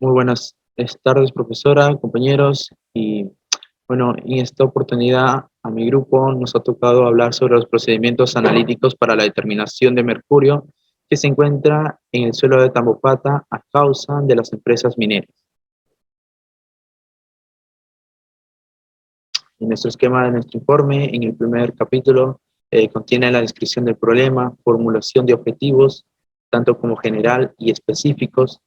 Muy buenas tardes, profesora, compañeros. Y bueno, en esta oportunidad a mi grupo nos ha tocado hablar sobre los procedimientos analíticos para la determinación de mercurio que se encuentra en el suelo de Tambopata a causa de las empresas mineras. En nuestro esquema de nuestro informe, en el primer capítulo, contiene la descripción del problema, formulación de objetivos, tanto como general y específicos,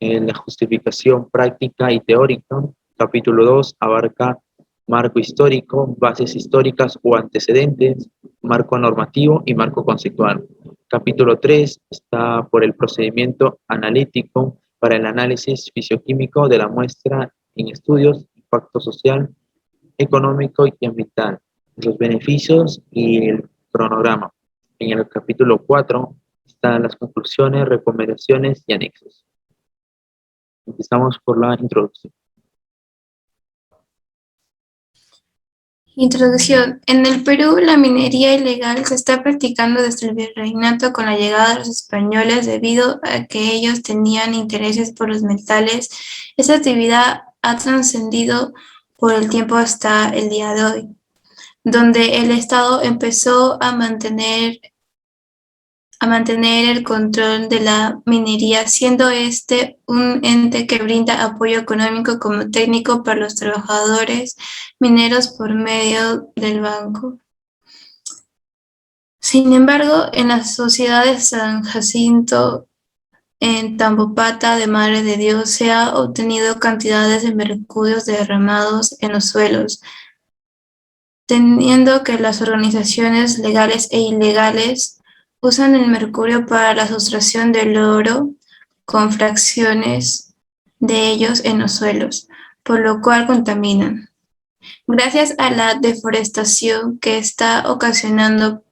la justificación práctica y teórica. Capítulo 2 abarca marco histórico, bases históricas o antecedentes, marco normativo y marco conceptual. Capítulo 3 está por el procedimiento analítico para el análisis fisioquímico de la muestra en estudios, impacto social, económico y ambiental, los beneficios y el cronograma. En el capítulo 4 están las conclusiones, recomendaciones y anexos. Empezamos por la introducción. Introducción. En el Perú, la minería ilegal se está practicando desde el virreinato con la llegada de los españoles debido a que ellos tenían intereses por los metales. Esta actividad ha trascendido por el tiempo hasta el día de hoy, donde el Estado empezó a mantener el control de la minería, siendo este un ente que brinda apoyo económico como técnico para los trabajadores mineros por medio del banco. Sin embargo, en la sociedad de San Jacinto, en Tambopata de Madre de Dios, se ha obtenido cantidades de mercurios derramados en los suelos, teniendo que las organizaciones legales e ilegales usan el mercurio para la sustracción del oro con fracciones de ellos en los suelos, por lo cual contaminan. Gracias a la deforestación que está ocasionando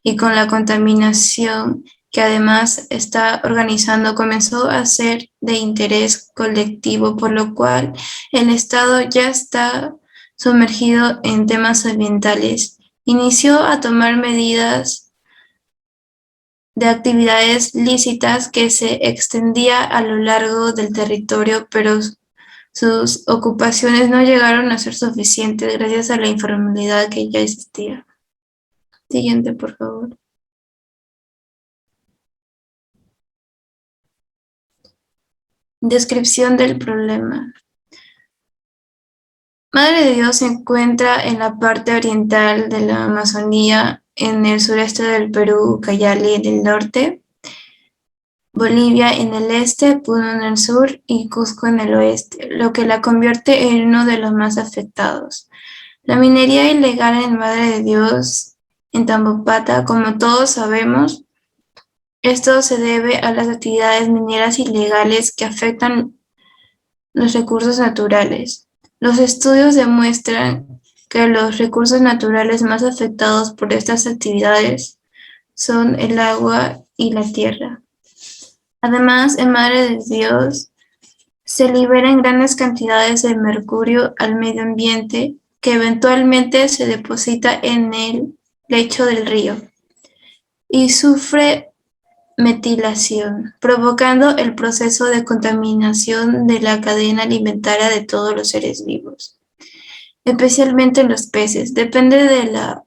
y con la contaminación que además está organizando, comenzó a ser de interés colectivo, por lo cual el Estado ya está sumergido en temas ambientales. Inició a tomar medidas de actividades lícitas que se extendía a lo largo del territorio, pero sus ocupaciones no llegaron a ser suficientes gracias a la informalidad que ya existía. Siguiente, por favor. Descripción del problema. Madre de Dios se encuentra en la parte oriental de la Amazonía, en el sureste del Perú, Cayali en el norte, Bolivia en el este, Puno en el sur y Cusco en el oeste, lo que la convierte en uno de los más afectados. La minería ilegal en Madre de Dios, en Tambopata, como todos sabemos, esto se debe a las actividades mineras ilegales que afectan los recursos naturales. Los estudios demuestran que los recursos naturales más afectados por estas actividades son el agua y la tierra. Además, en Madre de Dios se liberan grandes cantidades de mercurio al medio ambiente que eventualmente se deposita en el lecho del río y sufre metilación, provocando el proceso de contaminación de la cadena alimentaria de todos los seres vivos, especialmente los peces. Depende de la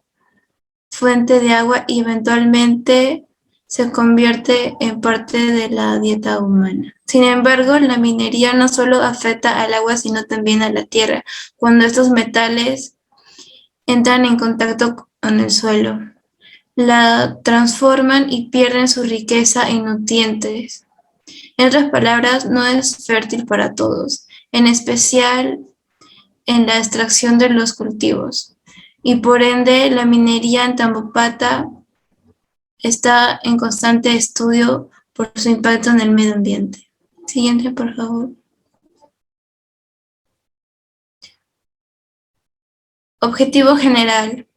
fuente de agua y eventualmente se convierte en parte de la dieta humana. Sin embargo, la minería no solo afecta al agua, sino también a la tierra, cuando estos metales entran en contacto con el suelo. La transforman y pierden su riqueza en nutrientes. En otras palabras, no es fértil para todos, en especial en la extracción de los cultivos. Y por ende, la minería en Tambopata está en constante estudio por su impacto en el medio ambiente. Siguiente, por favor. Objetivo general.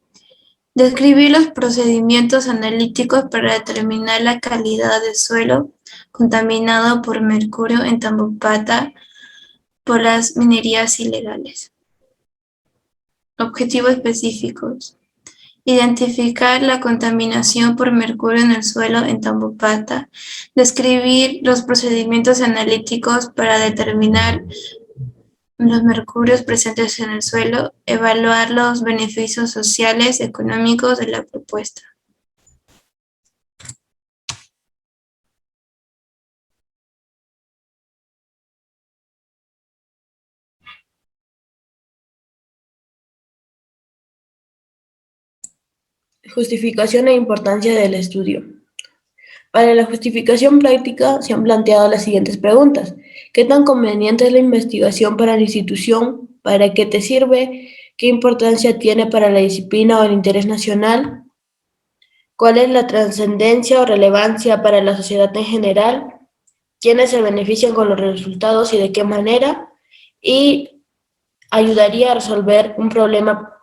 Describir los procedimientos analíticos para determinar la calidad del suelo contaminado por mercurio en Tambopata por las minerías ilegales. Objetivos específicos. identificar la contaminación por mercurio en el suelo en Tambopata, describir los procedimientos analíticos para determinar los mercurios presentes en el suelo, evaluar los beneficios sociales, económicos de la propuesta. Justificación e importancia del estudio. Para la justificación práctica se han planteado las siguientes preguntas. ¿Qué tan conveniente es la investigación para la institución? ¿Para qué te sirve? ¿Qué importancia tiene para la disciplina o el interés nacional? ¿Cuál es la trascendencia o relevancia para la sociedad en general? ¿Quiénes se benefician con los resultados y de qué manera? Y ayudaría a resolver un problema.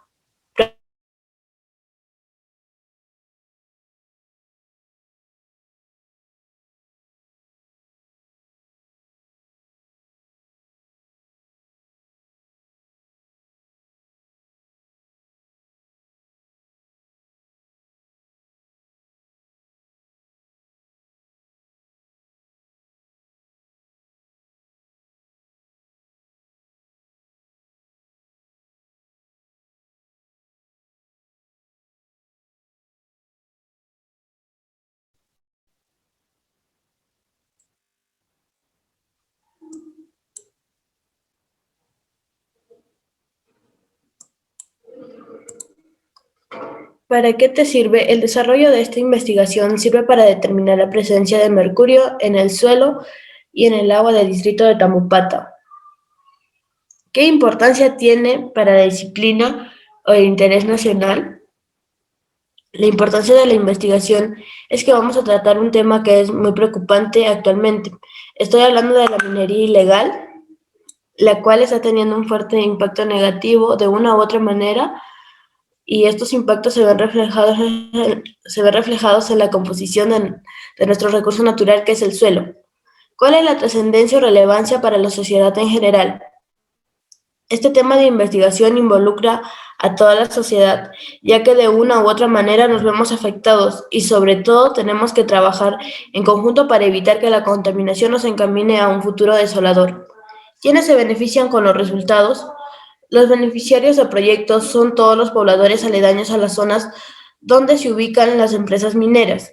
¿Para qué te sirve? El desarrollo de esta investigación sirve para determinar la presencia de mercurio en el suelo y en el agua del distrito de Tambopata. ¿Qué importancia tiene para la disciplina o el interés nacional? La importancia de la investigación es que vamos a tratar un tema que es muy preocupante actualmente. Estoy hablando de la minería ilegal, la cual está teniendo un fuerte impacto negativo de una u otra manera, y estos impactos se ven reflejados en la composición de nuestro recurso natural, que es el suelo. ¿Cuál es la trascendencia o relevancia para la sociedad en general? Este tema de investigación involucra a toda la sociedad, ya que de una u otra manera nos vemos afectados y sobre todo tenemos que trabajar en conjunto para evitar que la contaminación nos encamine a un futuro desolador. ¿Quiénes se benefician con los resultados? Los beneficiarios de proyectos son todos los pobladores aledaños a las zonas donde se ubican las empresas mineras.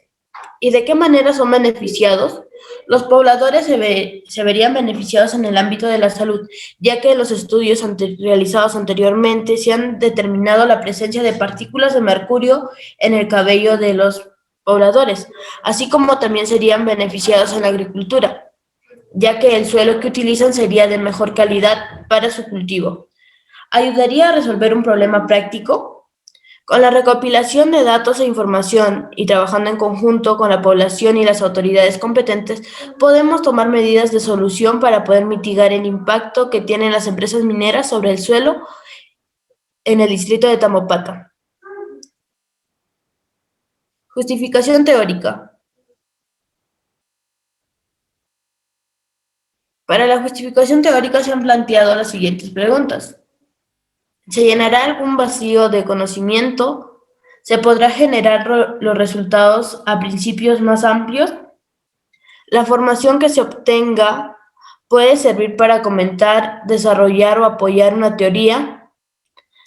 ¿Y de qué manera son beneficiados? Los pobladores se verían beneficiados en el ámbito de la salud, ya que en los estudios realizados anteriormente se han determinado la presencia de partículas de mercurio en el cabello de los pobladores, así como también serían beneficiados en la agricultura, ya que el suelo que utilizan sería de mejor calidad para su cultivo. ¿Ayudaría a resolver un problema práctico? Con la recopilación de datos e información y trabajando en conjunto con la población y las autoridades competentes, podemos tomar medidas de solución para poder mitigar el impacto que tienen las empresas mineras sobre el suelo en el distrito de Tambopata. Justificación teórica. Para la justificación teórica se han planteado las siguientes preguntas. ¿Se llenará algún vacío de conocimiento? ¿Se podrá generar los resultados a principios más amplios? La formación que se obtenga puede servir para comentar, desarrollar o apoyar una teoría.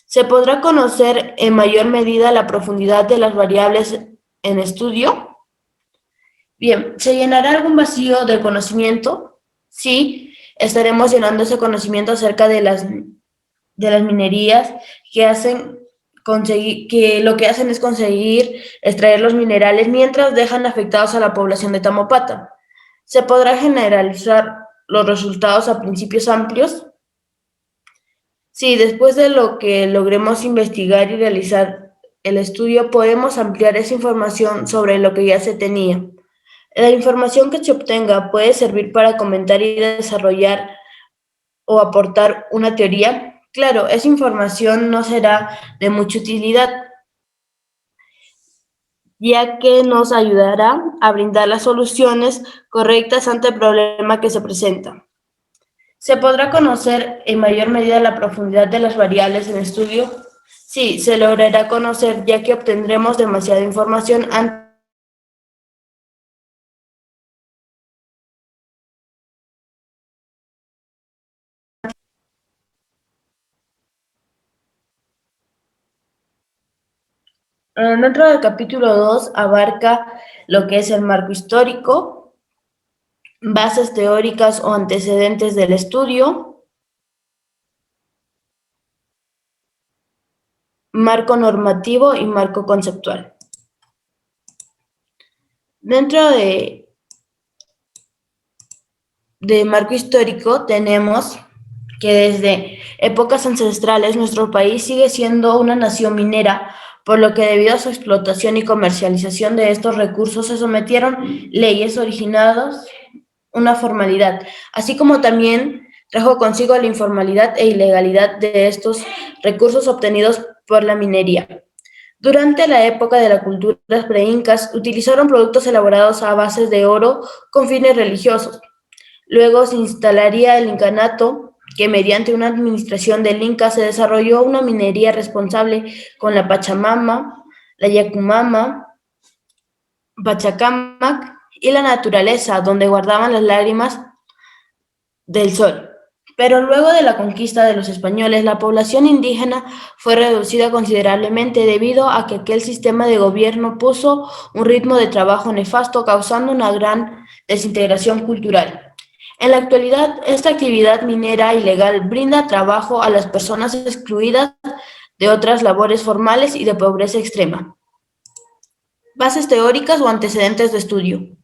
¿Se podrá conocer en mayor medida la profundidad de las variables en estudio? Bien, ¿se llenará algún vacío de conocimiento? Sí, estaremos llenando ese conocimiento acerca de las minerías que lo que hacen es conseguir extraer los minerales mientras dejan afectados a la población de Tambopata. ¿Se podrá generalizar los resultados a principios amplios? Sí, después de lo que logremos investigar y realizar el estudio, podemos ampliar esa información sobre lo que ya se tenía. La información que se obtenga puede servir para comentar y desarrollar o aportar una teoría. Claro, esa información no será de mucha utilidad, ya que nos ayudará a brindar las soluciones correctas ante el problema que se presenta. ¿Se podrá conocer en mayor medida la profundidad de las variables en estudio? Sí, se logrará conocer, ya que obtendremos demasiada información antes. Dentro del capítulo 2 abarca lo que es el marco histórico, bases teóricas o antecedentes del estudio, marco normativo y marco conceptual. Dentro de marco histórico tenemos que desde épocas ancestrales nuestro país sigue siendo una nación minera, por lo que debido a su explotación y comercialización de estos recursos se sometieron leyes originadas una formalidad, así como también trajo consigo la informalidad e ilegalidad de estos recursos obtenidos por la minería. Durante la época de las culturas preincas utilizaron productos elaborados a bases de oro con fines religiosos. Luego se instalaría el incanato, que mediante una administración del Inca se desarrolló una minería responsable con la Pachamama, la Yacumama, Pachacamac y la naturaleza, donde guardaban las lágrimas del sol. Pero luego de la conquista de los españoles, la población indígena fue reducida considerablemente debido a que aquel sistema de gobierno puso un ritmo de trabajo nefasto, causando una gran desintegración cultural. En la actualidad, esta actividad minera ilegal brinda trabajo a las personas excluidas de otras labores formales y de pobreza extrema. Bases teóricas o antecedentes de estudio.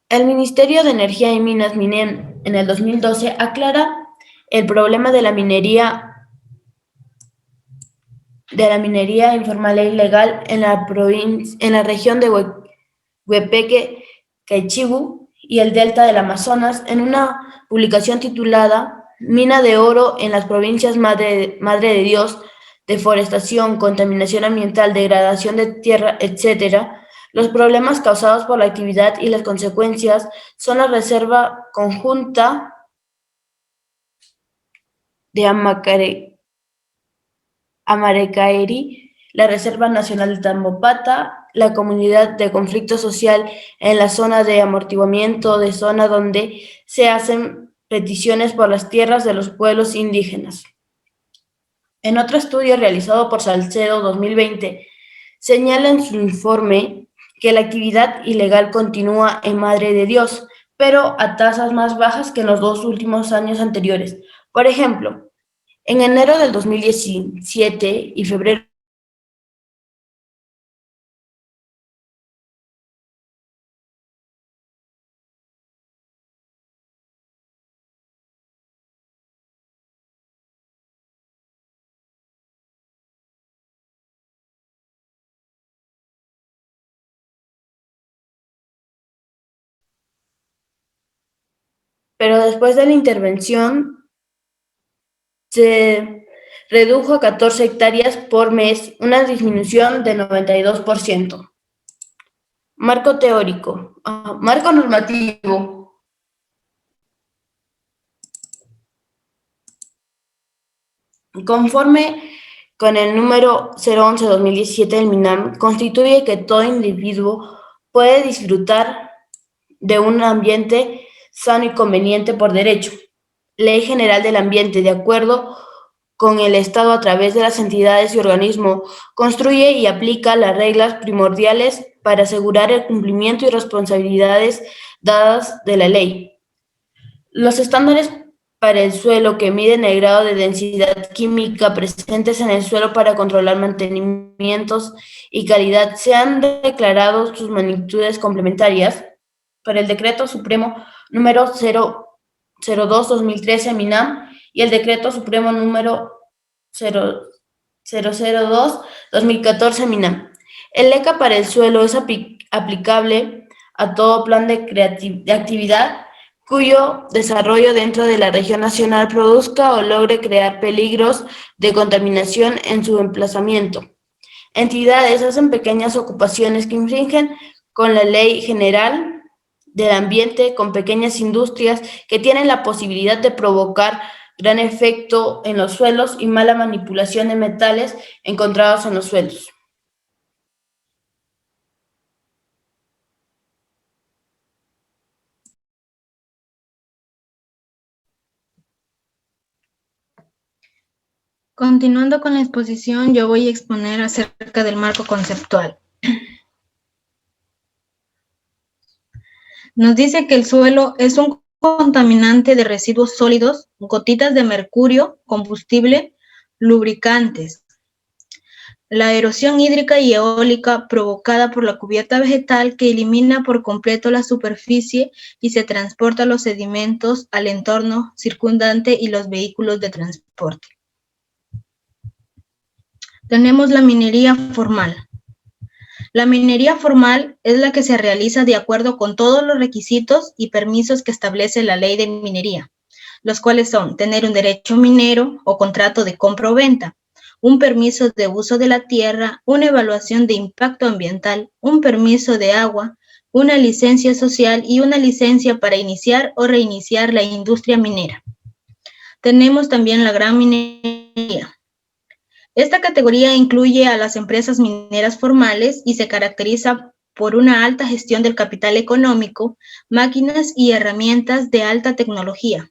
El Ministerio de Energía y Minas MINEM en el 2012 aclara el problema de la minería informal e ilegal en la región de Huepeque, Caichibú y el delta del Amazonas en una publicación titulada Mina de oro en las provincias Madre de Dios, deforestación, contaminación ambiental, degradación de tierra, etc. Los problemas causados por la actividad y las consecuencias son la Reserva Conjunta de Amarecaeri, la Reserva Nacional de Tambopata, la Comunidad de Conflicto Social en la zona de amortiguamiento de zona donde se hacen peticiones por las tierras de los pueblos indígenas. En otro estudio realizado por Salcedo 2020, señala en su informe que la actividad ilegal continúa en Madre de Dios, pero a tasas más bajas que en los 2 últimos años anteriores. Por ejemplo, en enero del 2017 y febrero pero después de la intervención se redujo a 14 hectáreas por mes, una disminución de 92%. Marco teórico, marco normativo. Conforme con el número 011-2017 del MINAM, constituye que todo individuo puede disfrutar de un ambiente sano y conveniente por derecho. Ley General del Ambiente, de acuerdo con el Estado a través de las entidades y organismos, construye y aplica las reglas primordiales para asegurar el cumplimiento y responsabilidades dadas de la ley. Los estándares para el suelo que miden el grado de densidad química presentes en el suelo para controlar mantenimientos y calidad se han declarado sus magnitudes complementarias para el Decreto Supremo número 002-2013 MINAM y el Decreto Supremo número 002-2014 MINAM. El ECA para el suelo es aplicable a todo plan de actividad cuyo desarrollo dentro de la región nacional produzca o logre crear peligros de contaminación en su emplazamiento. Entidades hacen pequeñas ocupaciones que infringen con la Ley General del Ambiente, con pequeñas industrias que tienen la posibilidad de provocar gran efecto en los suelos y mala manipulación de metales encontrados en los suelos. Continuando con la exposición, yo voy a exponer acerca del marco conceptual. Nos dice que el suelo es un contaminante de residuos sólidos, gotitas de mercurio, combustible, lubricantes. La erosión hídrica y eólica provocada por la cubierta vegetal que elimina por completo la superficie y se transporta los sedimentos al entorno circundante y los vehículos de transporte. Tenemos la minería formal. La minería formal es la que se realiza de acuerdo con todos los requisitos y permisos que establece la ley de minería, los cuales son tener un derecho minero o contrato de compra o venta, un permiso de uso de la tierra, una evaluación de impacto ambiental, un permiso de agua, una licencia social y una licencia para iniciar o reiniciar la industria minera. Tenemos también la gran minería. Esta categoría incluye a las empresas mineras formales y se caracteriza por una alta gestión del capital económico, máquinas y herramientas de alta tecnología,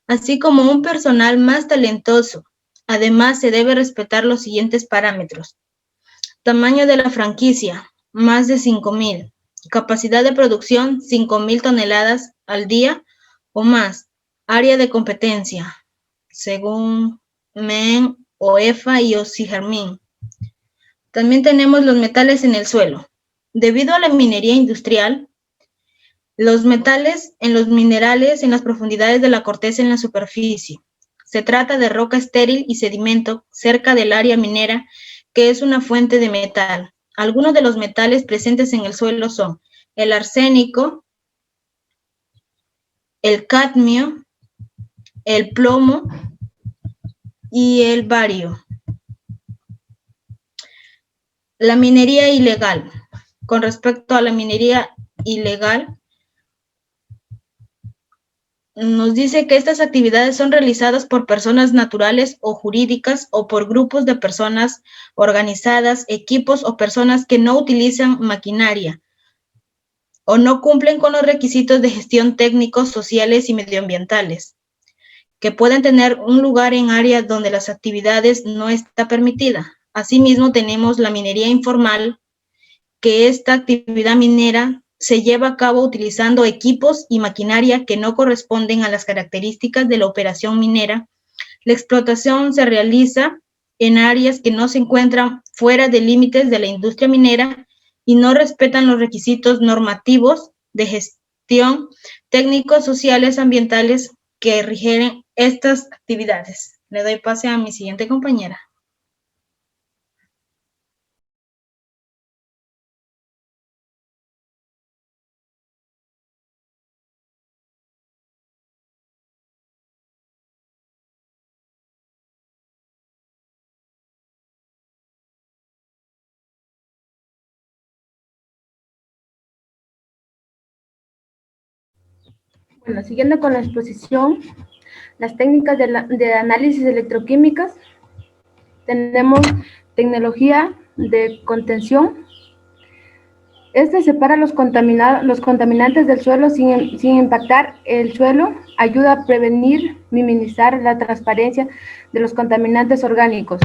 así como un personal más talentoso. Además, se debe respetar los siguientes parámetros: tamaño de la franquicia, más de 5,000. Capacidad de producción, 5,000 toneladas al día o más. Área de competencia, según MEN, OEFA y OSIGERMIN. También tenemos los metales en el suelo. Debido a la minería industrial, los metales en los minerales en las profundidades de la corteza en la superficie. Se trata de roca estéril y sedimento cerca del área minera, que es una fuente de metal. Algunos de los metales presentes en el suelo son el arsénico, el cadmio, el plomo y el bario. La minería ilegal. Con respecto a la minería ilegal, nos dice que estas actividades son realizadas por personas naturales o jurídicas o por grupos de personas organizadas, equipos o personas que no utilizan maquinaria o no cumplen con los requisitos de gestión técnicos, sociales y medioambientales, que pueden tener un lugar en áreas donde las actividades no está permitida. Asimismo, tenemos la minería informal, que esta actividad minera se lleva a cabo utilizando equipos y maquinaria que no corresponden a las características de la operación minera. La explotación se realiza en áreas que no se encuentran fuera de límites de la industria minera y no respetan los requisitos normativos de gestión, técnicos, sociales, ambientales que rigen estas actividades. Le doy pase a mi siguiente compañera. Bueno, siguiendo con la exposición, las técnicas de análisis electroquímicas, tenemos tecnología de contención. Este separa los contaminantes del suelo sin impactar el suelo, ayuda a prevenir, minimizar la transparencia de los contaminantes orgánicos.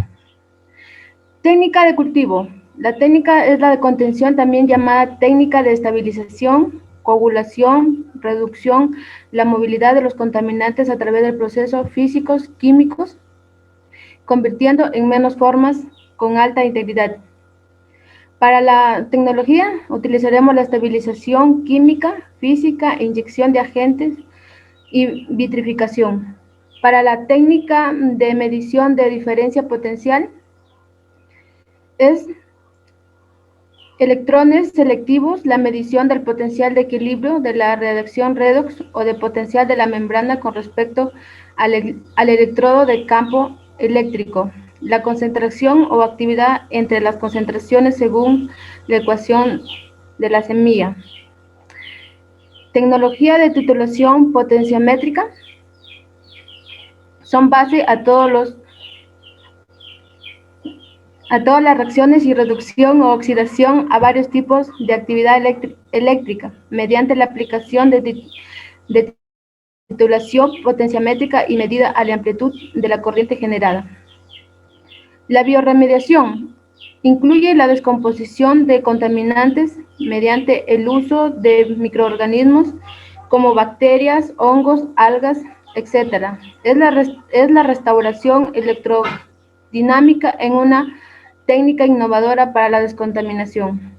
Técnica de cultivo. La técnica es la de contención, también llamada técnica de estabilización, coagulación, reducción, la movilidad de los contaminantes a través del proceso físicos, químicos, convirtiendo en menos formas con alta integridad. Para la tecnología utilizaremos la estabilización química, física, inyección de agentes y vitrificación. Para la técnica de medición de diferencia potencial es electrones selectivos, la medición del potencial de equilibrio de la reacción redox o de potencial de la membrana con respecto al electrodo de campo eléctrico. La concentración o actividad entre las concentraciones según la ecuación de la semilla. Tecnología de titulación potenciométrica. son base a todas las reacciones y reducción o oxidación a varios tipos de actividad eléctrica mediante la aplicación de titulación potenciométrica y medida a la amplitud de la corriente generada. La bioremediación incluye la descomposición de contaminantes mediante el uso de microorganismos como bacterias, hongos, algas, etc. Es la restauración electrodinámica en una técnica innovadora para la descontaminación.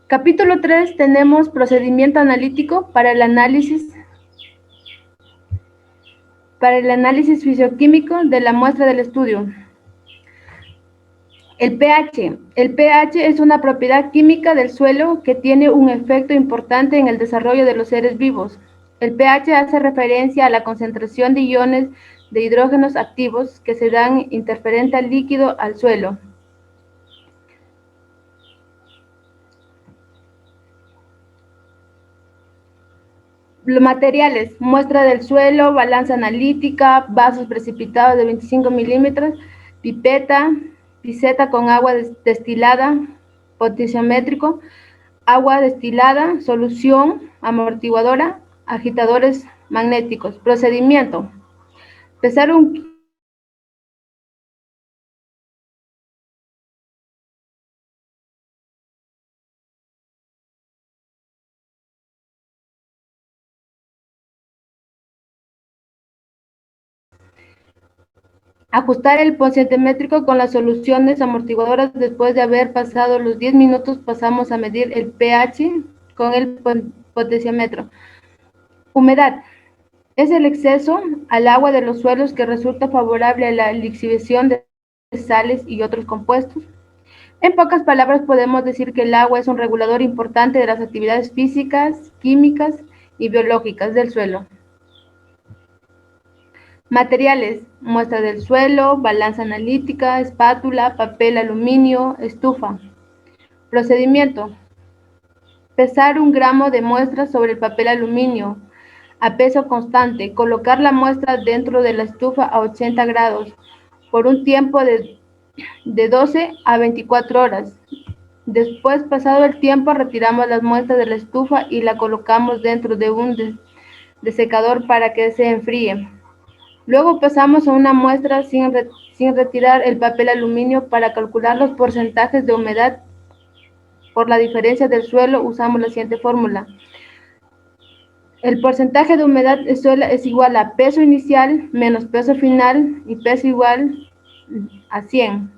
Capítulo 3, tenemos procedimiento analítico para el análisis fisioquímico de la muestra del estudio. El pH. El pH es una propiedad química del suelo que tiene un efecto importante en el desarrollo de los seres vivos. El pH hace referencia a la concentración de iones de hidrógenos activos que se dan interferente al líquido al suelo. Los materiales: muestra del suelo, balanza analítica, vasos precipitados de 25 milímetros, pipeta con agua destilada, potenciómetro, agua destilada, solución amortiguadora, agitadores magnéticos. Procedimiento: pesar ajustar el potenciómetro con las soluciones amortiguadoras. Después de haber pasado los 10 minutos, pasamos a medir el pH con el potenciómetro. Humedad: es el exceso al agua de los suelos que resulta favorable a la lixiviación de sales y otros compuestos. En pocas palabras, podemos decir que el agua es un regulador importante de las actividades físicas, químicas y biológicas del suelo. Materiales: muestra del suelo, balanza analítica, espátula, papel aluminio, estufa. Procedimiento: pesar 1 gramo de muestra sobre el papel aluminio a peso constante, colocar la muestra dentro de la estufa a 80 grados por un tiempo de 12 a 24 horas. Después, pasado el tiempo, retiramos las muestras de la estufa y la colocamos dentro de un desecador para que se enfríe. Luego pasamos a una muestra sin retirar el papel aluminio. Para calcular los porcentajes de humedad por la diferencia del suelo, usamos la siguiente fórmula. El porcentaje de humedad del suelo es igual a peso inicial menos peso final y peso igual a 100.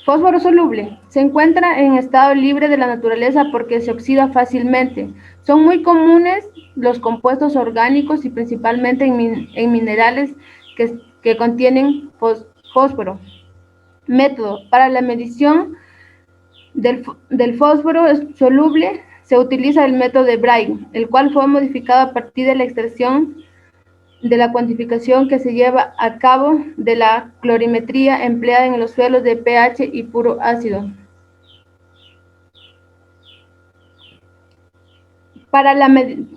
Fósforo soluble. Se encuentra en estado libre de la naturaleza porque se oxida fácilmente. Son muy comunes los compuestos orgánicos y principalmente en minerales que contienen fósforo. Método: para la medición del fósforo soluble se utiliza el método de Bragg, el cual fue modificado a partir de la extracción de la cuantificación que se lleva a cabo de la colorimetría empleada en los suelos de pH y puro ácido.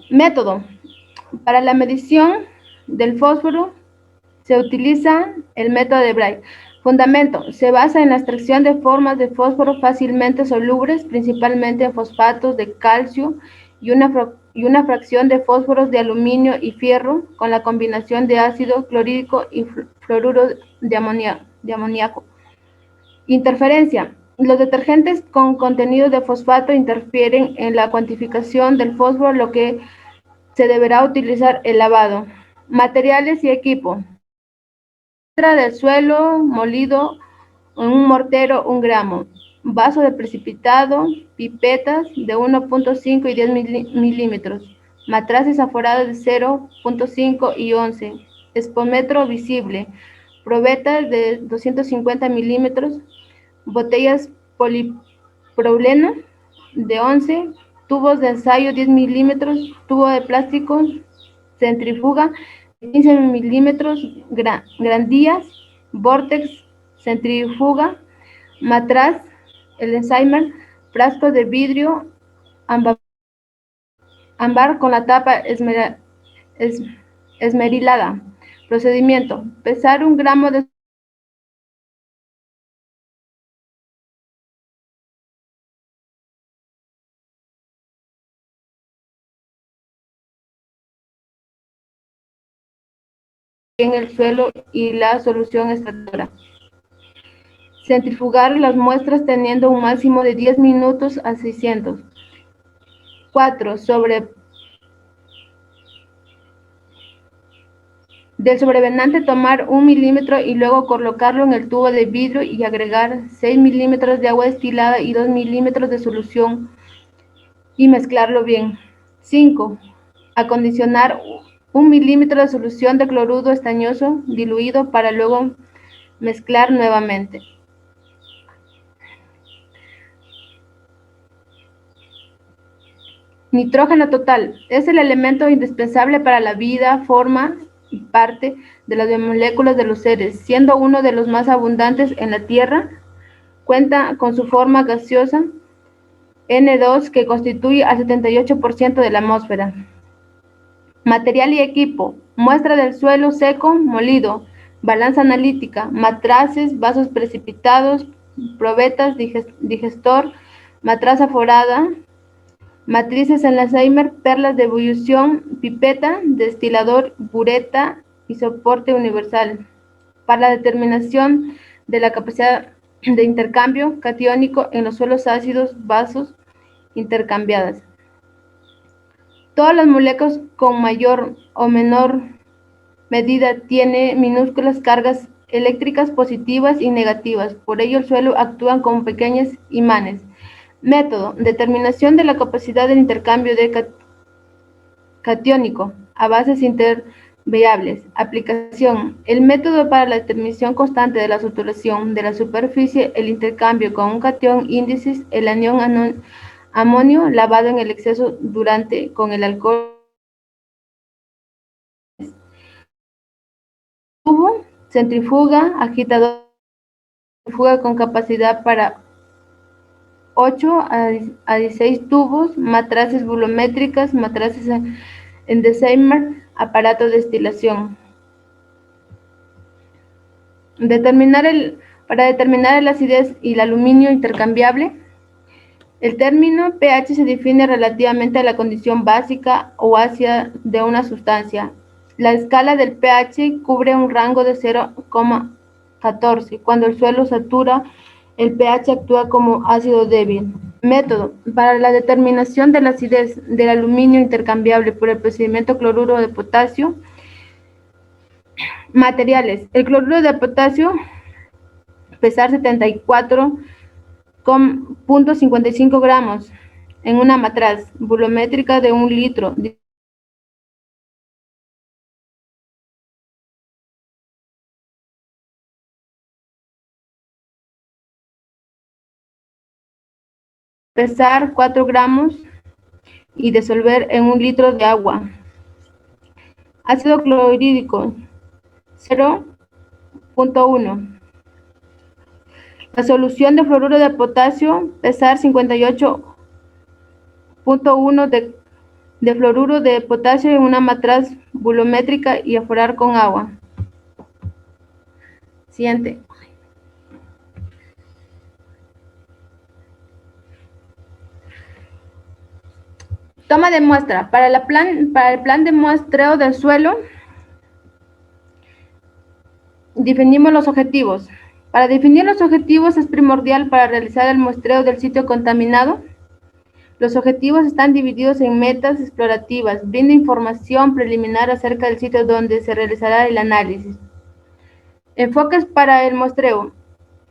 Método: para la medición del fósforo se utiliza el método de Bragg. Fundamento: se basa en la extracción de formas de fósforo fácilmente solubles, principalmente en fosfatos de calcio y una fracción de fósforos de aluminio y fierro con la combinación de ácido clorhídrico y fluoruro de amoníaco. Interferencia: los detergentes con contenido de fosfato interfieren en la cuantificación del fósforo, lo que se deberá utilizar el lavado. Materiales y equipo: muestra del suelo molido en un mortero 1 gramo, vaso de precipitado, pipetas de 1.5 y 10 milímetros, matraces aforadas de 0.5 y 11, espómetro visible, probetas de 250 milímetros, botellas polipropileno de 11 tubos de ensayo 10 milímetros, tubo de plástico, centrifuga 15 milímetros, grandías, vortex, centrifuga, matraz, el ensaimer, frasco de vidrio, ámbar con la tapa esmerilada. Procedimiento: pesar 1 gramo de en el suelo y la solución extractora. Centrifugar las muestras teniendo un máximo de 10 minutos a 600. 4. Del sobrevenante tomar 1 milímetro y luego colocarlo en el tubo de vidrio y agregar 6 milímetros de agua destilada y 2 milímetros de solución y mezclarlo bien. 5. Acondicionar 1 milímetro de solución de cloruro estañoso diluido para luego mezclar nuevamente. Nitrógeno total es el elemento indispensable para la vida, forma y parte de las moléculas de los seres, siendo uno de los más abundantes en la Tierra. Cuenta con su forma gaseosa N2 que constituye al 78% de la atmósfera. Material y equipo: muestra del suelo seco, molido, balanza analítica, matraces, vasos precipitados, probetas, digestor, matraza forada, matrices en Alzheimer, perlas de ebullición, pipeta, destilador, bureta y soporte universal. Para la determinación de la capacidad de intercambio catiónico en los suelos ácidos, vasos intercambiadas. Todas las moléculas con mayor o menor medida tienen minúsculas cargas eléctricas positivas y negativas, por ello el suelo actúa como pequeños imanes. Método: determinación de la capacidad del intercambio de catiónico a bases intervariables. Aplicación: el método para la determinación constante de la saturación de la superficie, el intercambio con un catión índice, el anión amonio lavado en el exceso durante con el alcohol. Tubo, centrifuga, agitador, centrifuga con capacidad para 8 a 16 tubos, matraces volumétricas, matraces en Alzheimer, aparato de destilación. Para determinar la acidez y el aluminio intercambiable, el término pH se define relativamente a la condición básica o ácida de una sustancia. La escala del pH cubre un rango de 0,14. Cuando el suelo satura, el pH actúa como ácido débil. Método: para la determinación de la acidez del aluminio intercambiable por el procedimiento cloruro de potasio. Materiales: el cloruro de potasio, pesar 74,55 gramos en una matraz volumétrica de 1 litro. Pesar 4 gramos y disolver en 1 litro de agua. Ácido clorhídrico 0,1. La solución de fluoruro de potasio, pesar 58,1 de fluoruro de potasio en una matraz volumétrica y aforar con agua. Siguiente. Toma de muestra. Para el plan de muestreo del suelo, definimos los objetivos. Para definir los objetivos es primordial para realizar el muestreo del sitio contaminado. Los objetivos están divididos en metas explorativas, brinda información preliminar acerca del sitio donde se realizará el análisis. Enfoques para el muestreo.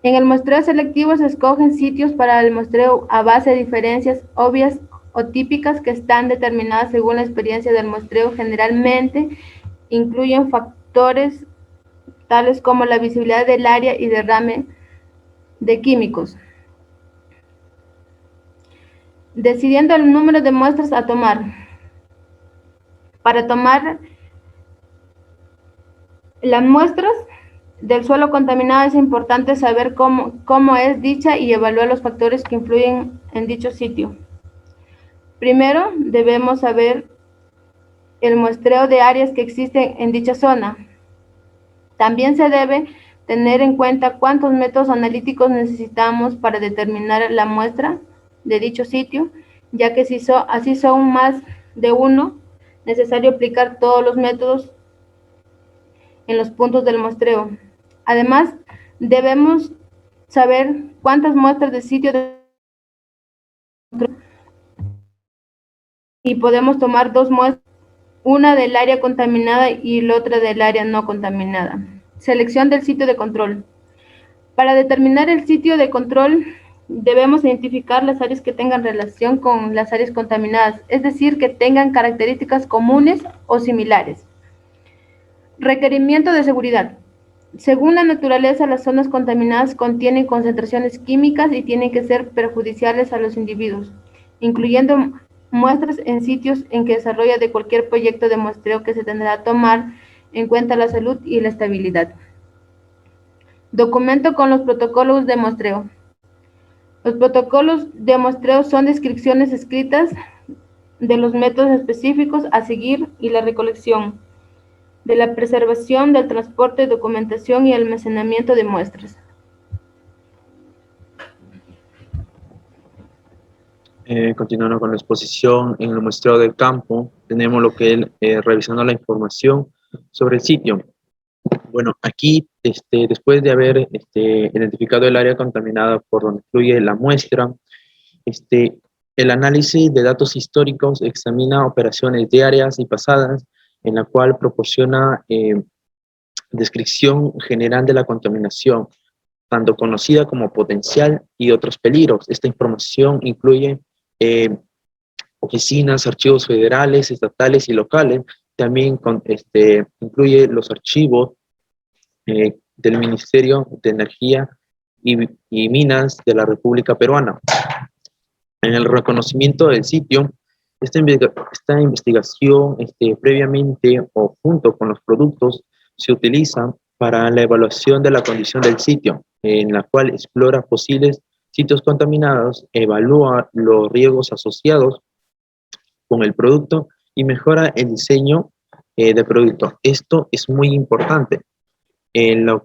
En el muestreo selectivo se escogen sitios para el muestreo a base de diferencias obvias o típicas que están determinadas según la experiencia del muestreo. Generalmente incluyen factores tales como la visibilidad del área y derrame de químicos. decidiendo el número de muestras a tomar. Para tomar las muestras del suelo contaminado es importante saber cómo es dicha y evaluar los factores que influyen en dicho sitio. Primero, debemos saber el muestreo de áreas que existen en dicha zona. También se debe tener en cuenta cuántos métodos analíticos necesitamos para determinar la muestra de dicho sitio, ya que así son más de uno, necesario aplicar todos los métodos en los puntos del muestreo. Además, debemos saber cuántas muestras de sitio y podemos tomar dos muestras, una del área contaminada y la otra del área no contaminada. Selección del sitio de control. Para determinar el sitio de control, debemos identificar las áreas que tengan relación con las áreas contaminadas, es decir, que tengan características comunes o similares. Requerimiento de seguridad. Según la naturaleza, las zonas contaminadas contienen concentraciones químicas y tienen que ser perjudiciales a los individuos, incluyendo muestras en sitios en que desarrolla de cualquier proyecto de muestreo que se tendrá que tomar en cuenta la salud y la estabilidad. Documento con los protocolos de muestreo. Los protocolos de muestreo son descripciones escritas de los métodos específicos a seguir y la recolección, de la preservación, del transporte, documentación y almacenamiento de muestras. Continuando con la exposición, en el muestreo del campo, tenemos lo que es revisando la información sobre el sitio. Bueno, aquí, después de haber identificado el área contaminada por donde fluye la muestra, el análisis de datos históricos examina operaciones diarias y pasadas, en la cual proporciona descripción general de la contaminación, tanto conocida como potencial y otros peligros. Esta información incluye oficinas, archivos federales, estatales y locales. También incluye los archivos del Ministerio de Energía y Minas de la República Peruana. En el reconocimiento del sitio, esta investigación previamente o junto con los productos se utiliza para la evaluación de la condición del sitio, en la cual explora posibles sitios contaminados, evalúa los riesgos asociados con el producto y mejora el diseño del producto. Esto es muy importante. En la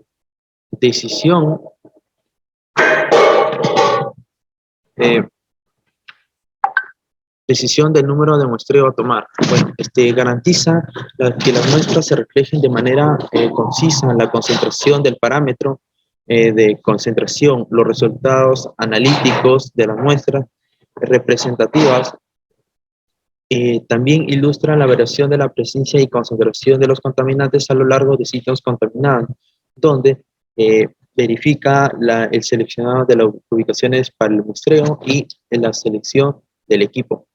decisión del número de muestreo a tomar. Bueno, garantiza que las muestras se reflejen de manera concisa la concentración del parámetro de concentración, los resultados analíticos de las muestras representativas. También ilustra la variación de la presencia y concentración de los contaminantes a lo largo de sitios contaminados, donde verifica el seleccionado de las ubicaciones para el muestreo y la selección del equipo.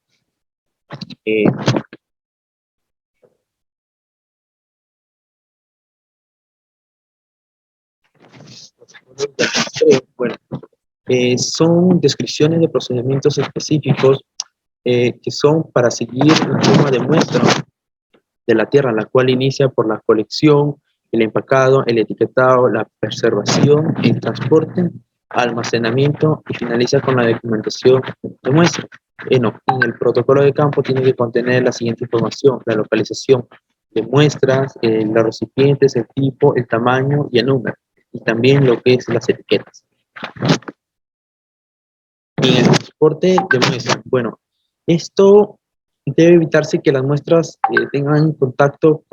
Bueno, son descripciones de procedimientos específicos que son para seguir la toma de muestra de la tierra, la cual inicia por la colección, el empacado, el etiquetado, la preservación, el transporte, almacenamiento y finaliza con la documentación de muestra. En el protocolo de campo tiene que contener la siguiente información: la localización de muestras, los recipientes, el tipo, el tamaño y el número, y también lo que es las etiquetas. Y el transporte de muestras, bueno, esto debe evitarse que las muestras tengan contacto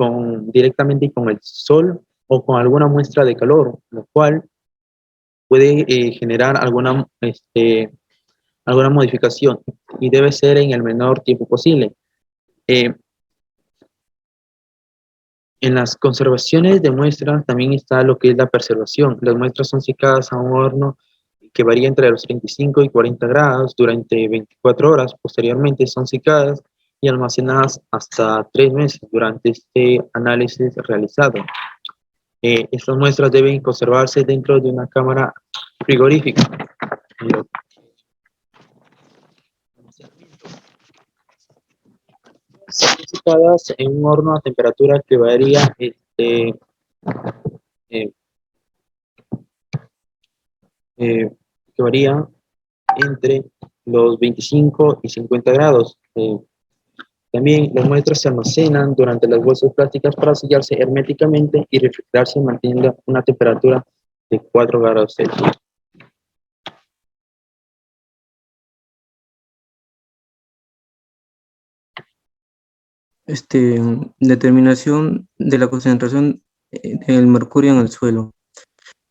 directamente con el sol o con alguna muestra de calor, lo cual puede generar alguna modificación, y debe ser en el menor tiempo posible. En las conservaciones de muestras también está lo que es la preservación. Las muestras son secadas a un horno que varía entre los 35 y 40 grados durante 24 horas. Posteriormente son secadas y almacenadas hasta 3 meses durante este análisis realizado. Estas muestras deben conservarse dentro de una cámara frigorífica. Situadas en un horno a temperatura que varía eh, que varía entre los 25 y 50 grados. También las muestras se almacenan durante las bolsas plásticas para sellarse herméticamente y refrigerarse manteniendo una temperatura de 4 grados Celsius. Determinación de la concentración del mercurio en el suelo.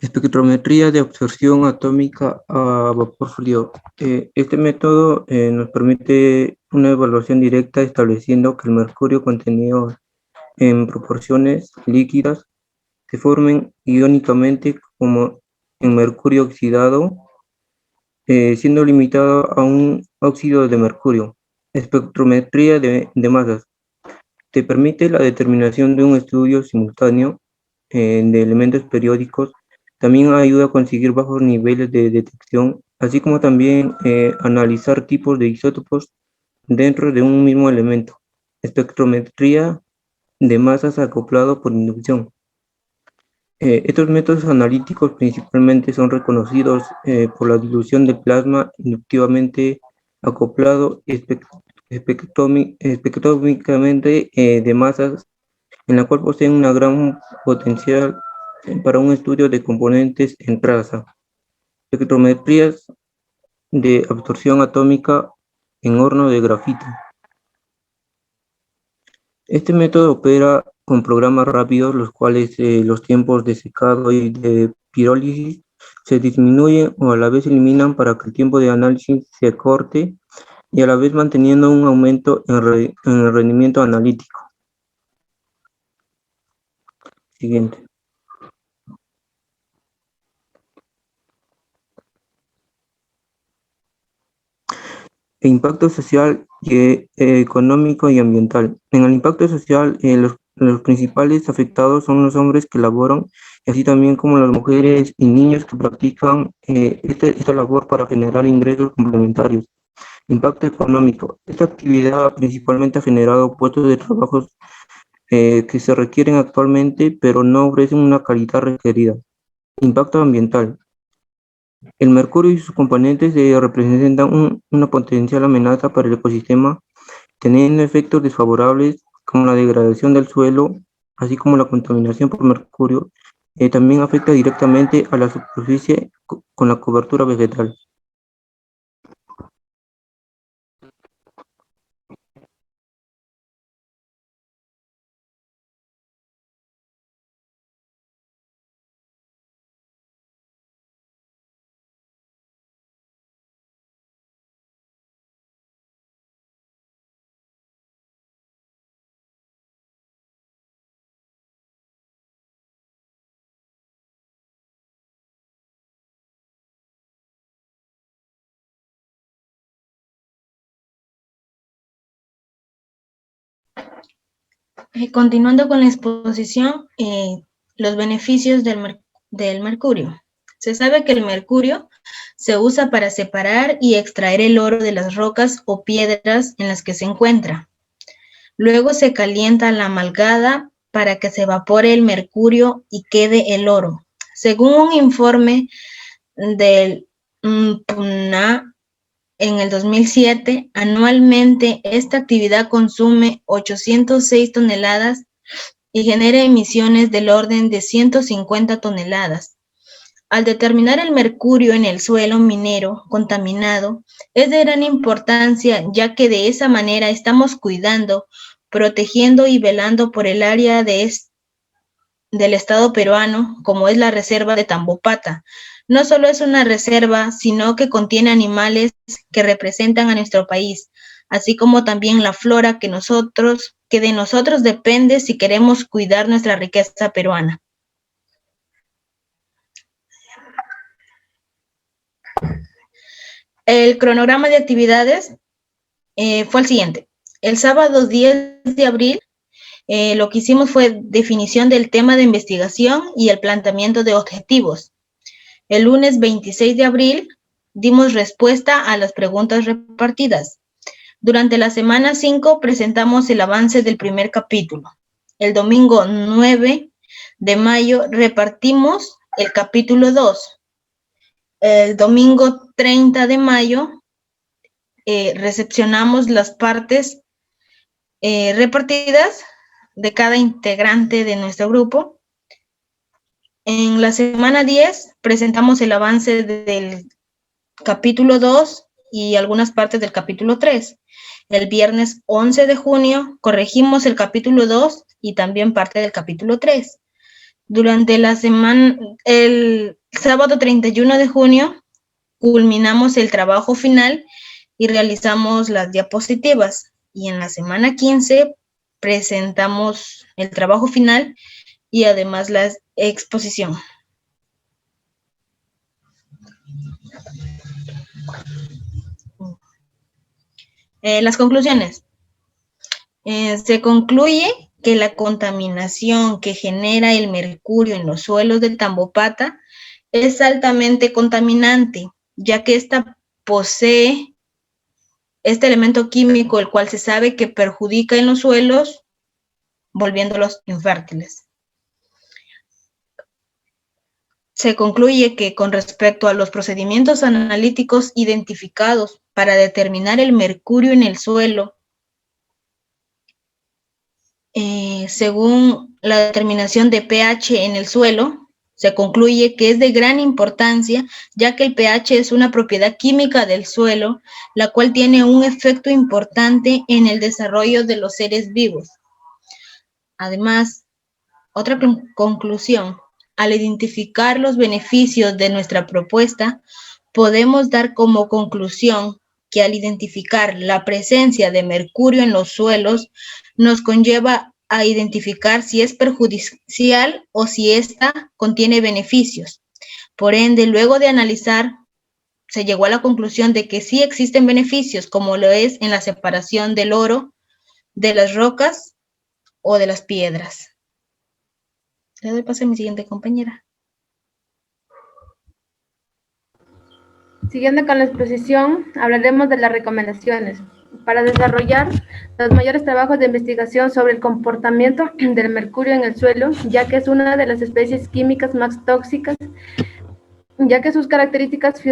Espectrometría de absorción atómica a vapor frío. Este método nos permite una evaluación directa estableciendo que el mercurio contenido en proporciones líquidas se formen iónicamente como en mercurio oxidado, siendo limitado a un óxido de mercurio. Espectrometría de masas. Te permite la determinación de un estudio simultáneo de elementos periódicos. También ayuda a conseguir bajos niveles de detección, así como también analizar tipos de isótopos dentro de un mismo elemento. Espectrometría de masas acoplado por inducción. Estos métodos analíticos principalmente son reconocidos por la dilución de plasma inductivamente acoplado espectrómicamente de masas, en la cual poseen una gran potencial para un estudio de componentes en traza. Espectrometrías de absorción atómica en horno de grafito. Este método opera con programas rápidos, los cuales los tiempos de secado y de pirólisis se disminuyen o a la vez eliminan para que el tiempo de análisis se acorte y a la vez manteniendo un aumento en el rendimiento analítico. Siguiente. Impacto social, económico y ambiental. En el impacto social, los principales afectados son los hombres que laboran, y así también como las mujeres y niños que practican esta labor para generar ingresos complementarios. Impacto económico. Esta actividad principalmente ha generado puestos de trabajo que se requieren actualmente, pero no ofrecen una calidad requerida. Impacto ambiental. El mercurio y sus componentes representan una potencial amenaza para el ecosistema, teniendo efectos desfavorables como la degradación del suelo, así como la contaminación por mercurio. También afecta directamente a la superficie con la cobertura vegetal. Continuando con la exposición, los beneficios del mercurio. Se sabe que el mercurio se usa para separar y extraer el oro de las rocas o piedras en las que se encuentra. Luego se calienta la amalgama para que se evapore el mercurio y quede el oro. Según un informe del PNUD, en el 2007, anualmente esta actividad consume 806 toneladas y genera emisiones del orden de 150 toneladas. Al determinar el mercurio en el suelo minero contaminado, es de gran importancia, ya que de esa manera estamos cuidando, protegiendo y velando por el área del Estado peruano, como es la reserva de Tambopata. No solo es una reserva, sino que contiene animales que representan a nuestro país, así como también la flora que de nosotros depende si queremos cuidar nuestra riqueza peruana. El cronograma de actividades fue el siguiente. El sábado 10 de abril, lo que hicimos fue definición del tema de investigación y el planteamiento de objetivos. El lunes 26 de abril dimos respuesta a las preguntas repartidas. Durante la semana 5 presentamos el avance del primer capítulo. El domingo 9 de mayo repartimos el capítulo 2. El domingo 30 de mayo recepcionamos las partes repartidas de cada integrante de nuestro grupo. En la semana 10 presentamos el avance del capítulo 2 y algunas partes del capítulo 3. El viernes 11 de junio corregimos el capítulo 2 y también parte del capítulo 3. Durante la semana, el sábado 31 de junio, culminamos el trabajo final y realizamos las diapositivas. Y en la semana 15 presentamos el trabajo final y además la exposición. Las conclusiones. Se concluye que la contaminación que genera el mercurio en los suelos del Tambopata es altamente contaminante, ya que ésta posee este elemento químico, el cual se sabe que perjudica en los suelos, volviéndolos infértiles. Se concluye que con respecto a los procedimientos analíticos identificados para determinar el mercurio en el suelo, según la determinación de pH en el suelo, se concluye que es de gran importancia, ya que el pH es una propiedad química del suelo, la cual tiene un efecto importante en el desarrollo de los seres vivos. Además, otra conclusión, al identificar los beneficios de nuestra propuesta, podemos dar como conclusión que al identificar la presencia de mercurio en los suelos, nos conlleva a identificar si es perjudicial o si ésta contiene beneficios. Por ende, luego de analizar, se llegó a la conclusión de que sí existen beneficios, como lo es en la separación del oro, de las rocas o de las piedras. Le doy paso a mi siguiente compañera. Siguiendo con la exposición, hablaremos de las recomendaciones para desarrollar los mayores trabajos de investigación sobre el comportamiento del mercurio en el suelo, ya que es una de las especies químicas más tóxicas, ya que sus características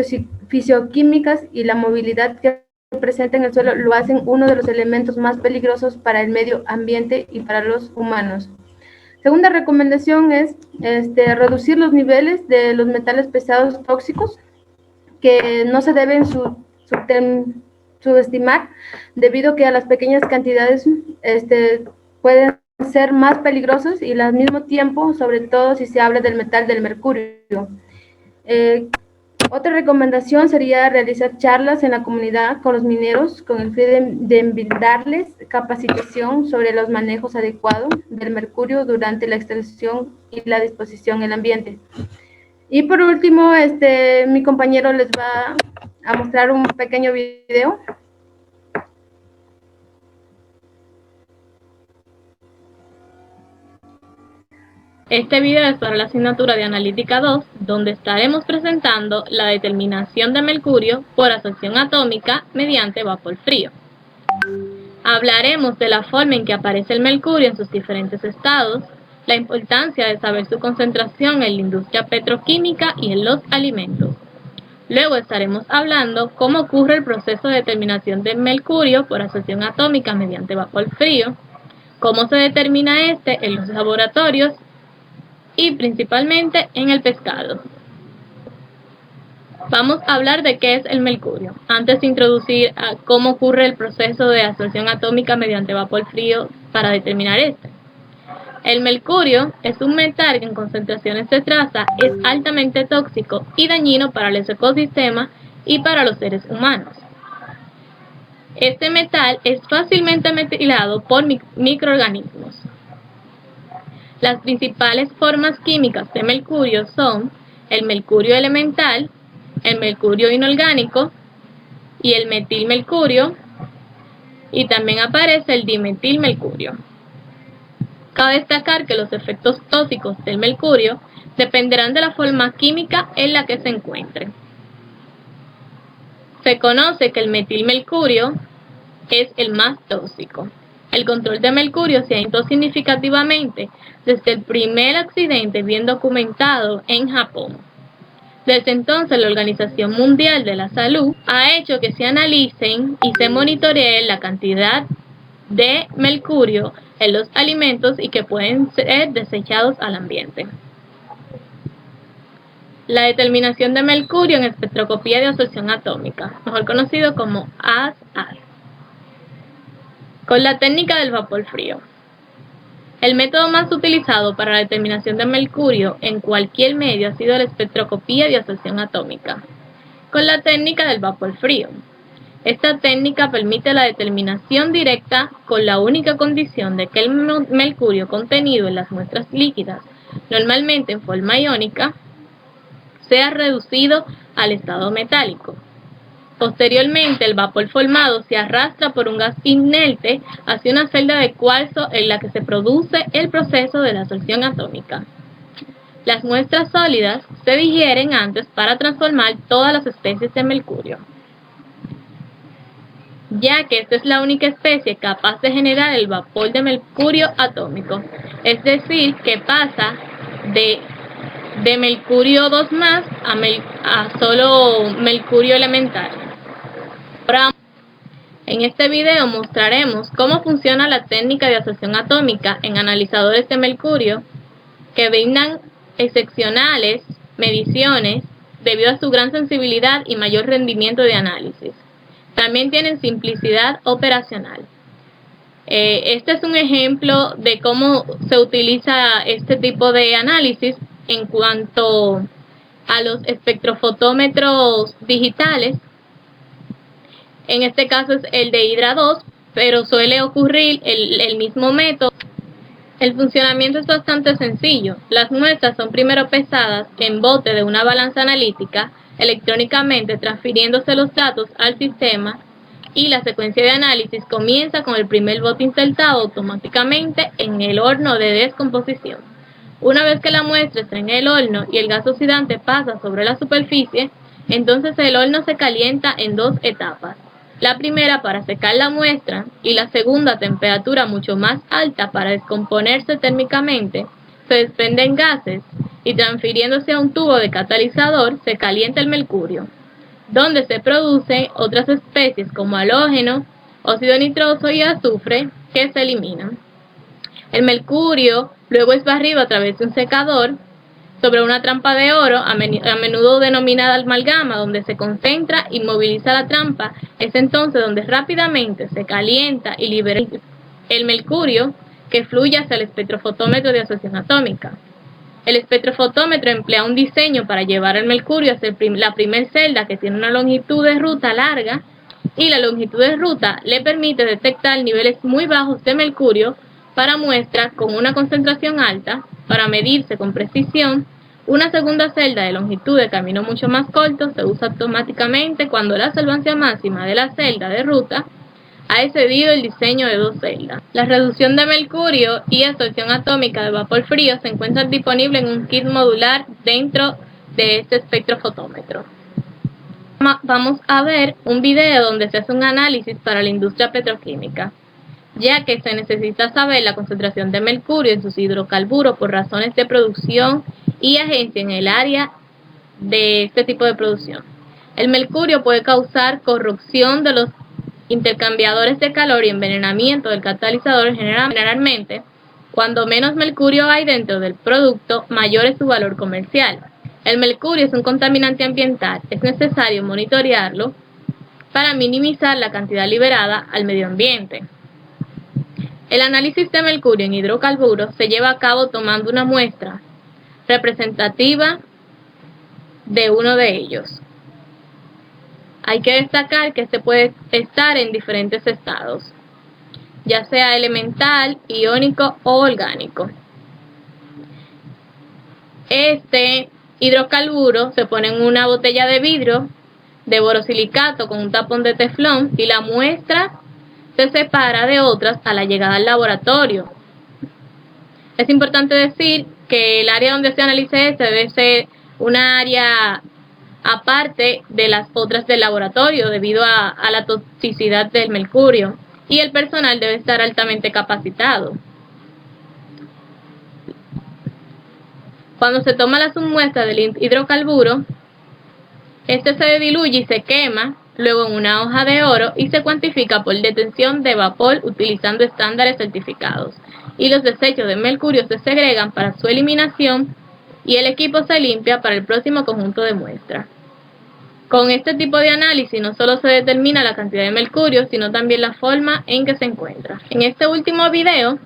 fisioquímicas y la movilidad que presenta en el suelo lo hacen uno de los elementos más peligrosos para el medio ambiente y para los humanos. Segunda recomendación es reducir los niveles de los metales pesados tóxicos, que no se deben subestimar, debido a que a las pequeñas cantidades pueden ser más peligrosos y al mismo tiempo, sobre todo si se habla del metal del mercurio. Otra recomendación sería realizar charlas en la comunidad con los mineros con el fin de brindarles capacitación sobre los manejos adecuados del mercurio durante la extracción y la disposición en el ambiente. Y por último, mi compañero les va a mostrar un pequeño video. Este video es para la asignatura de Analítica 2, donde estaremos presentando la determinación de mercurio por absorción atómica mediante vapor frío. Hablaremos de la forma en que aparece el mercurio en sus diferentes estados, la importancia de saber su concentración en la industria petroquímica y en los alimentos. Luego estaremos hablando cómo ocurre el proceso de determinación del mercurio por absorción atómica mediante vapor frío, cómo se determina en los laboratorios y principalmente en el pescado. Vamos a hablar de qué es el mercurio, antes de introducir a cómo ocurre el proceso de absorción atómica mediante vapor frío para determinar El mercurio es un metal que en concentraciones de traza es altamente tóxico y dañino para los ecosistemas y para los seres humanos. Este metal es fácilmente metilado por microorganismos. Las principales formas químicas de mercurio son el mercurio elemental, el mercurio inorgánico y el metilmercurio, y también aparece el dimetilmercurio. Cabe destacar que los efectos tóxicos del mercurio dependerán de la forma química en la que se encuentre. Se conoce que el metilmercurio es el más tóxico. El control de mercurio se aumentó significativamente desde el primer accidente bien documentado en Japón. Desde entonces, la Organización Mundial de la Salud ha hecho que se analicen y se monitoree la cantidad de mercurio en los alimentos y que pueden ser desechados al ambiente. La determinación de mercurio en espectroscopía de absorción atómica, mejor conocido como ASAR, con la técnica del vapor frío. El método más utilizado para la determinación de mercurio en cualquier medio ha sido la espectroscopía de absorción atómica, con la técnica del vapor frío. Esta técnica permite la determinación directa con la única condición de que el mercurio contenido en las muestras líquidas, normalmente en forma iónica, sea reducido al estado metálico. Posteriormente, el vapor formado se arrastra por un gas inerte hacia una celda de cuarzo en la que se produce el proceso de la absorción atómica. Las muestras sólidas se digieren antes para transformar todas las especies de mercurio, ya que esta es la única especie capaz de generar el vapor de mercurio atómico, es decir, que pasa de mercurio 2+ a solo mercurio elemental. Ahora, en este video mostraremos cómo funciona la técnica de absorción atómica en analizadores de mercurio que brindan excepcionales mediciones debido a su gran sensibilidad y mayor rendimiento de análisis. También tienen simplicidad operacional. Este es un ejemplo de cómo se utiliza este tipo de análisis en cuanto a los espectrofotómetros digitales. En este caso es el de Hydra 2, pero suele ocurrir el mismo método. El funcionamiento es bastante sencillo. Las muestras son primero pesadas en bote de una balanza analítica, electrónicamente transfiriéndose los datos al sistema, y la secuencia de análisis comienza con el primer bote insertado automáticamente en el horno de descomposición. Una vez que la muestra está en el horno y el gas oxidante pasa sobre la superficie, entonces el horno se calienta en dos etapas. La primera para secar la muestra y la segunda a temperatura mucho más alta para descomponerse térmicamente. Se desprenden gases y transfiriéndose a un tubo de catalizador se calienta el mercurio, donde se producen otras especies como halógeno, óxido nitroso y azufre que se eliminan. El mercurio luego es barrido a través de un secador sobre una trampa de oro, a menudo denominada amalgama, donde se concentra y moviliza la trampa. Es entonces donde rápidamente se calienta y libera el mercurio que fluye hacia el espectrofotómetro de absorción atómica. El espectrofotómetro emplea un diseño para llevar el mercurio hacia la primera celda, que tiene una longitud de ruta larga, y la longitud de ruta le permite detectar niveles muy bajos de mercurio para muestras con una concentración alta. Para medirse con precisión, una segunda celda de longitud de camino mucho más corto se usa automáticamente cuando la solvancia máxima de la celda de ruta ha excedido el diseño de dos celdas. La reducción de mercurio y absorción atómica de vapor frío se encuentran disponibles en un kit modular dentro de este espectrofotómetro. Vamos a ver un video donde se hace un análisis para la industria petroquímica, ya que se necesita saber la concentración de mercurio en sus hidrocarburos por razones de producción y agencia en el área de este tipo de producción. El mercurio puede causar corrosión de los intercambiadores de calor y envenenamiento del catalizador. Generalmente, cuando menos mercurio hay dentro del producto, mayor es su valor comercial. El mercurio es un contaminante ambiental, es necesario monitorearlo para minimizar la cantidad liberada al medio ambiente. El análisis de mercurio en hidrocarburos se lleva a cabo tomando una muestra representativa de uno de ellos. Hay que destacar que este puede estar en diferentes estados, ya sea elemental, iónico o orgánico. Este hidrocarburo se pone en una botella de vidrio de borosilicato con un tapón de teflón y la muestra se separa de otras a la llegada al laboratorio. Es importante decir que el área donde se analice debe ser una área aparte de las otras del laboratorio debido a la toxicidad del mercurio, y el personal debe estar altamente capacitado. Cuando se toma la submuestra del hidrocarburo, este se diluye y se quema luego en una hoja de oro y se cuantifica por detención de vapor utilizando estándares certificados. Y los desechos de mercurio se segregan para su eliminación y el equipo se limpia para el próximo conjunto de muestras. Con este tipo de análisis no solo se determina la cantidad de mercurio, sino también la forma en que se encuentra. En este último video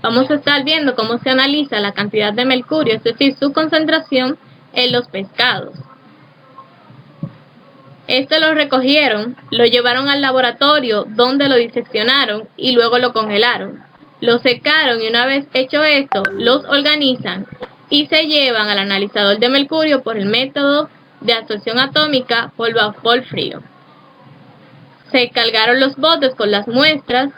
vamos a estar viendo cómo se analiza la cantidad de mercurio, es decir, su concentración en los pescados. Este lo recogieron, lo llevaron al laboratorio donde lo diseccionaron y luego lo congelaron. Lo secaron y una vez hecho esto, los organizan y se llevan al analizador de mercurio por el método de absorción atómica por vapor frío. Se cargaron los botes con las muestras.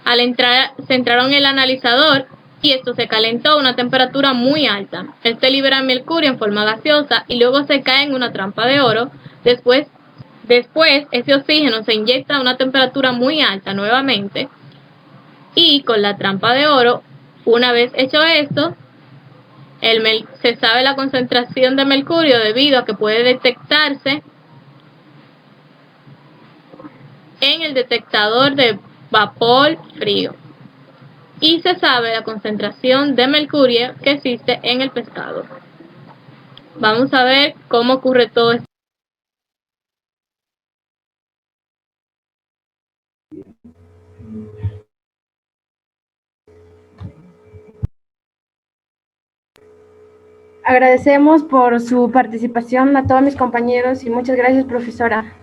Al entrar, se entraron en el analizador y esto se calentó a una temperatura muy alta. Este libera mercurio en forma gaseosa y luego se cae en una trampa de oro. Después ese oxígeno se inyecta a una temperatura muy alta nuevamente y con la trampa de oro, una vez hecho esto, se sabe la concentración de mercurio debido a que puede detectarse en el detectador de vapor frío y se sabe la concentración de mercurio que existe en el pescado. Vamos a ver cómo ocurre todo esto. Agradecemos por su participación a todos mis compañeros y muchas gracias, profesora.